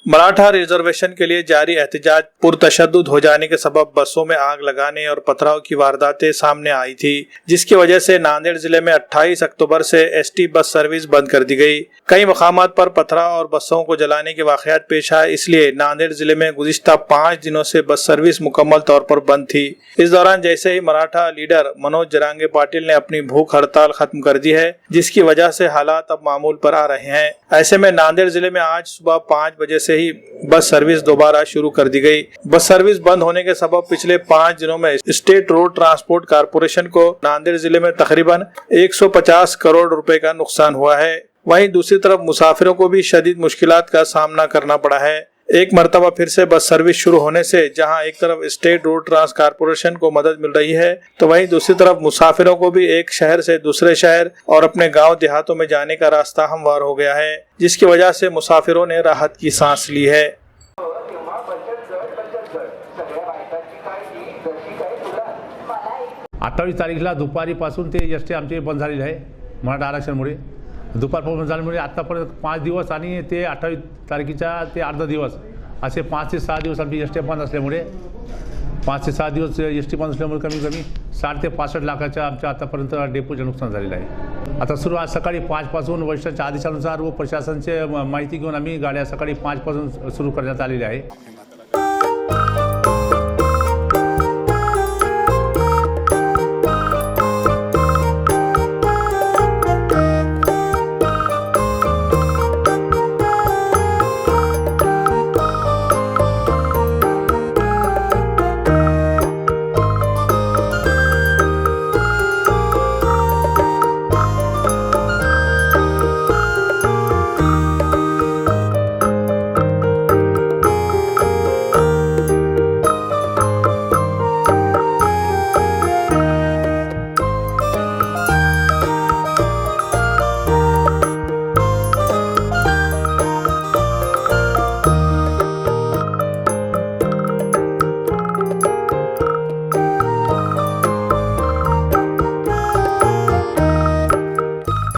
Maratha reservation के लिए जारी एहतजाज पुरतशद्दुद हो जाने के सबब बसों में आग लगाने और पथराव की वारदातें सामने आई थी, जिसकी वजह से नांदेड़ जिले में 28 अक्टूबर से एसटी बस सर्विस बंद कर दी गई। कई मकामात पर पथराव और बसों को जलाने के वाकयात पेश आए, इसलिए नांदेड़ जिले में गुज़िश्ता 5 दिनों से बस सर्विस मुकम्मल तौर पर बंद थी। इस दौरान जैसे ही मराठा लीडर मनोज जरांगे पाटिल ने अपनी भूख हड़ताल खत्म कर दी है, जिसकी वजह से हालात अब मामूल पर आ रहे हैं। ऐसे में नांदेड़ जिले में आज सुबह 5 बजे से ही बस सर्विस दोबारा शुरू कर दी गई। बस सर्विस बंद होने के सबब पिछले 5 दिनों में स्टेट रोड ट्रांसपोर्ट कॉर्पोरेशन को नांदेड़ जिले में तकरीबन 150 करोड़ रुपए का नुकसान हुआ है। वहीं दूसरी तरफ मुसाफिरों को भी शदीद मुश्किलात का सामना करना पड़ा है। एक मरतबा फिर से बस सर्विस शुरू होने से जहां एक तरफ स्टेट रोड ट्रांस कॉर्पोरेशन को मदद मिल रही है, तो वहीं दूसरी तरफ मुसाफिरों को भी एक शहर से दूसरे शहर और अपने गांव देहातों में जाने का रास्ता हमवार हो गया है, जिसकी वजह से मुसाफिरों ने राहत की सांस ली है। 28 तारीखला दुपारीपासून ते एसटी आमचे बंद झालेले आहे मराठा आरक्षणामुळे। दुपारपासून बंद झाल्यामुळे आतापर्यंत 5 दिवस आणि ते 28 तारखेच्या ते अर्धा दिवस असे 5 ते 6 दिवस आमची एसटी बंद असल्यामुळे 5 ते 6 दिवस एसटी बंद असल्यामुळे कमी कमी 60 ते 65 लाखाच्या आमच्या आतापर्यंत डेपोचे नुकसान झालेलं आहे। आता सुरू आज सकाळी 5 पासून वरिष्ठांच्या आदेशानुसार व प्रशासनाची माहिती घेऊन आम्ही गाड्या सकाळी 5 पासून सुरू करण्यात आलेल्या आहे।